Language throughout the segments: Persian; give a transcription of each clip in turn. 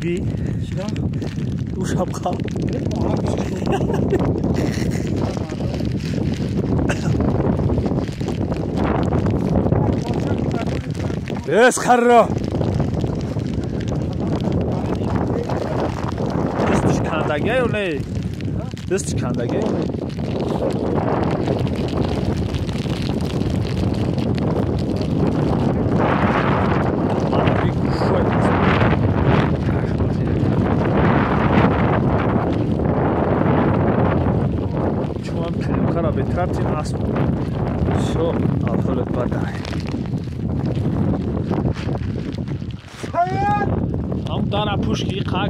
بی دوش هم خواه بس خر را دستش کندگه یا نه دستش کندگه یا نه بترتیم اسب شو آفرت بدای هم دارا پوشکی قا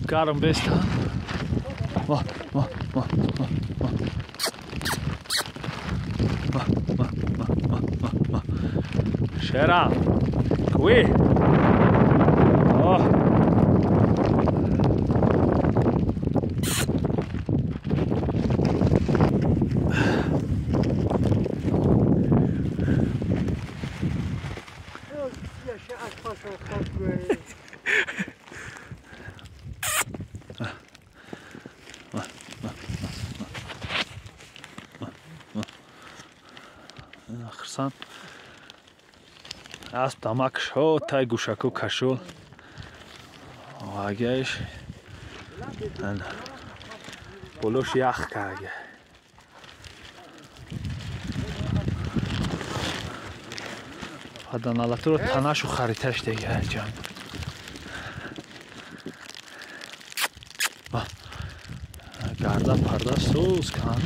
گرم بست واه واه واه واه شرا کوی خرسان اسب دمک شد تای گوشکو کشول واگهش بلوش یخ کرده حدانالاتو رو تنشو خریتش دیگه جان گرده پرده سوز کن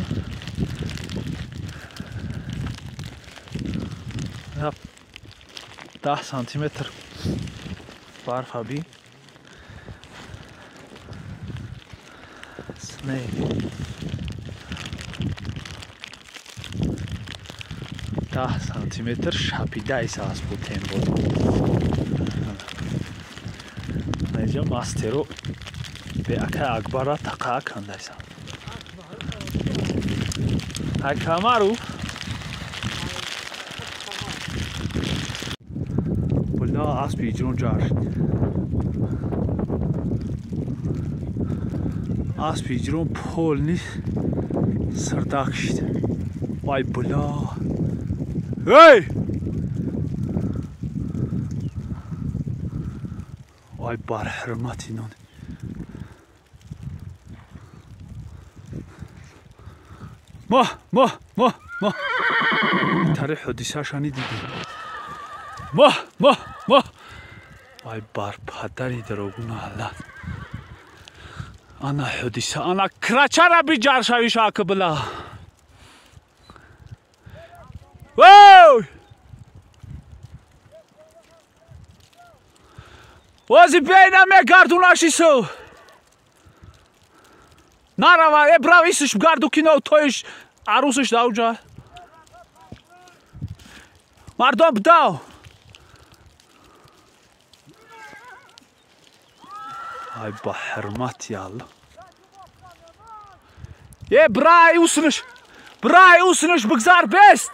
10 سانتیمتر برف هبی سنیل 10 سانتیمتر شپیده ایسا از بودیم بود اینجا ماسترو به اکه اکبره تقا کنده ایسا اکه مرو بلا اسب ایجرون جار اسب ایجرون پول نیست سرداک شد وای بلا هی وای بار حرمت اینون ما تره حدیثه شانی دیدی ما وای بار پدری دروگون حالت انا حدیثه انا کرچه را بی جار شوی شاک بلا واو وازی بینم گردوناشی سو ناروا ابراویسش گردو کینو تویش عروسش داو جا مردم بداو ای با حرمت یالله یه برای اوسنش بگذار بست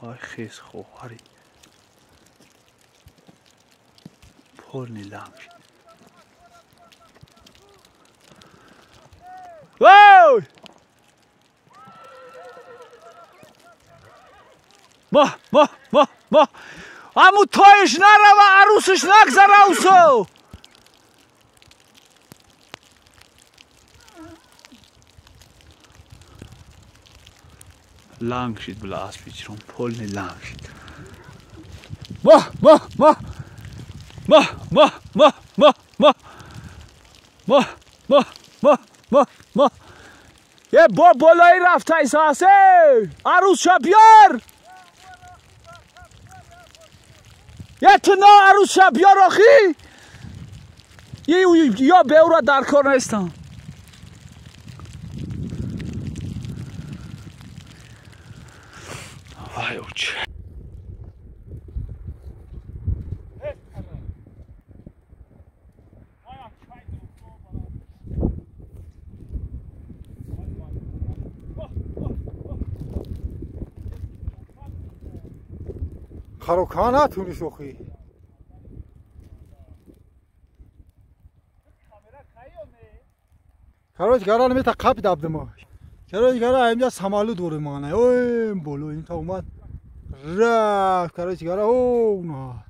وای خیز خواری پول نیلانش وای ما امو تویش نرو و عروسش نگذر اوسو لانگ شید بلا اسب ایچرون پول نی لانگ شید ما یه با بالایی رفت ایساسه عروس شا بیار یه تنا عروس شا بیار آخی یا به او را در کار نیستم وای اوچه خروکانه توری شوخی خروج گرا نمیتا قب دبدم خروج گرا اینجا سمالو دور مانه اوه بولو این تا اومد رفت خروج گرا اوه نه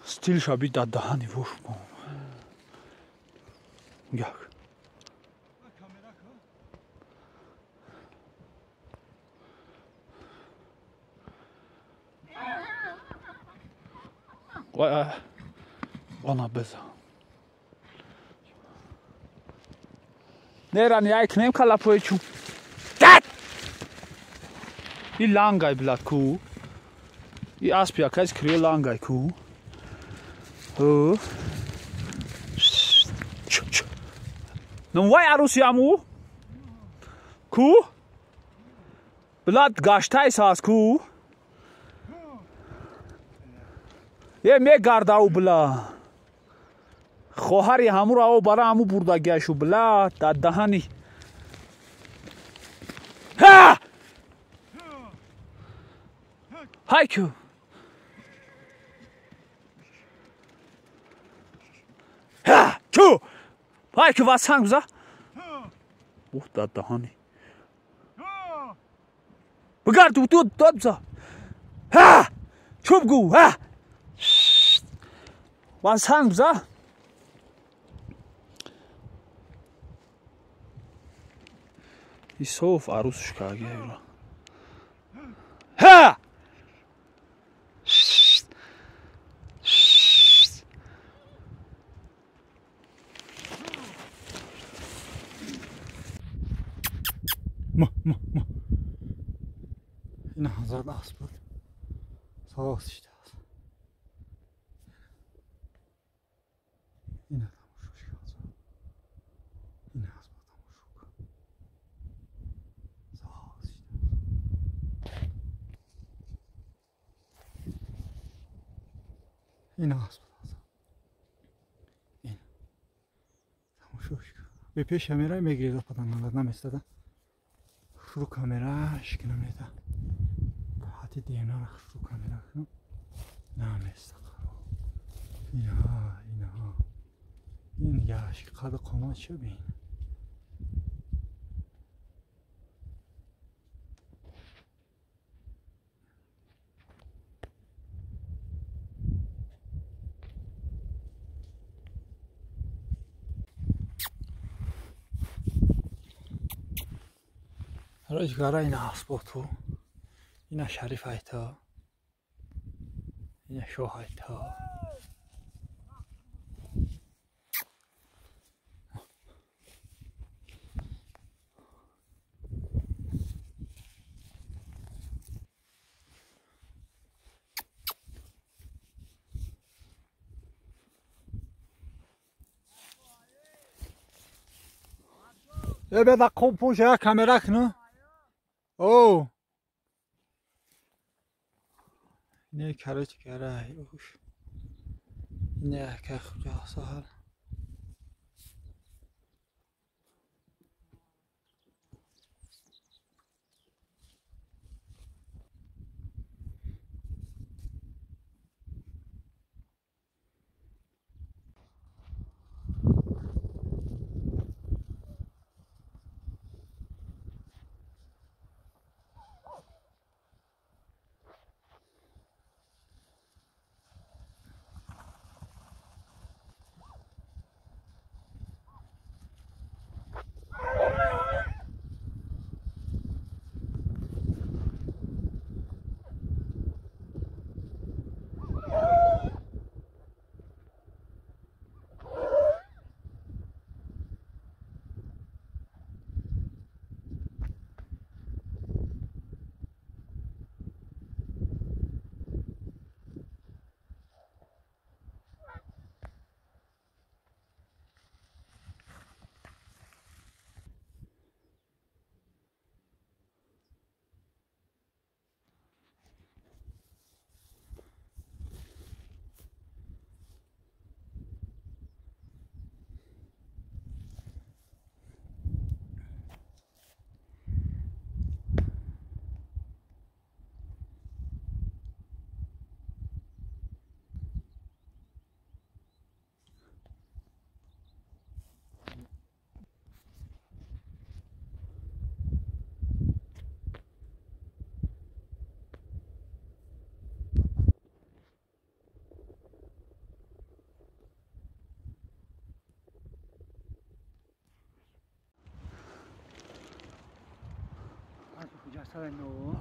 Stil šabi da dani vušmo. Jak? Ona beza. Neran ja ik neem kalapoiču. Dat! I langaj blad ku. I aspia kaj skrije langaj ku. Nu vay arusiamu. Ku? Blad gaștai sas ku. E me gardau bla. Khohari hamura o bara amu burda gashu bla da dahani. Ha! Hayku. Ha! Ku! Hayku was sagen za? Oh da dahani. Begar du dobza. Ha! Chubgu ha! Was sagen za? Isov arusushka gela. Ha! این hazard asbot sağız işte yine tamam şu yine asbot tamam şu sağız işte yine asbot yine tamam şu به پیش کامرای میگیره پدن نلد نمیستده شروع کامرا شکنم میده حتی دینا رو شروع کامرا کنم نمیسته اینا این یاش قد قماش شو بین رجگاره این اسباتو اینا شریف هایتا اینا شو هایتا بده خوب پوشه کامرا کنه او نه کارش کرده اوش نه که خدا سهل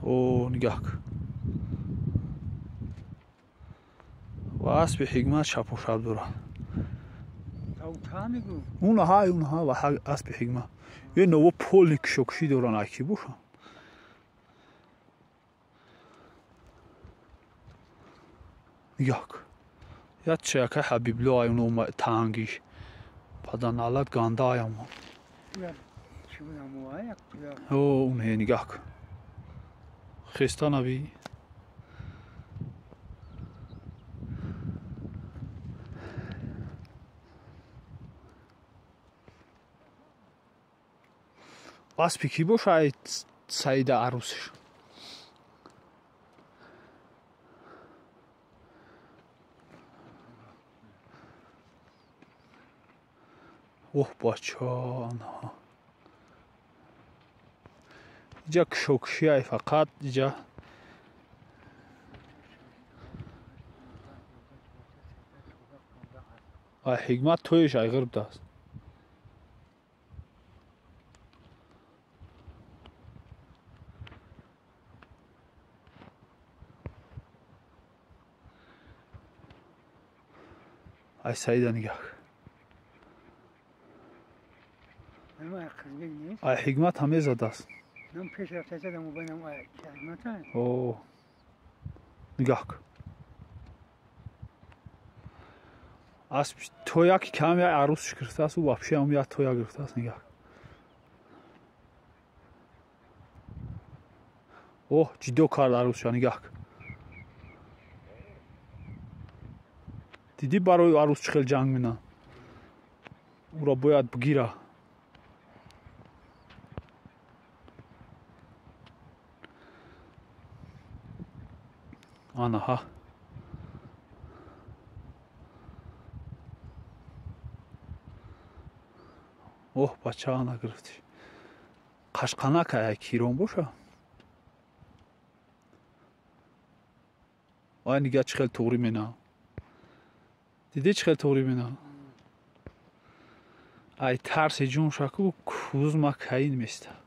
او نگاه کن و اسب حکمت چپ و چپ دارد اونها و اسب حکمت یه نوع پول کشوکشی دارن اکی باشن نگاه کن یا چیکه حبیبلو اونو تانگیش پدن علت گانده آیم او اونه نگاه کن خسته نبی اسبی کی باشه سعید عروسش اوه بچه آنها اینجا کشوکشی های فقط اینجا حکمت تویش ای غرب دست ای سعیده نگاه ای حکمت همه زده است اوه نگاه کن اسب تویا که کم یا عروسش گرفته است و واپسی هم یا تویا گرفته است نگاه اوه جدو کار عروسش نگاه کن دیدی برای عروس چخیل جنگ مینن او را باید بگیره آنها اوه بچه ها نگرفتی قشقانه که کیرون باشه آیا نگه چخیل توری مینه دیدی چخیل توری مینه ای ترس جون شکو کوز ما کهین میسته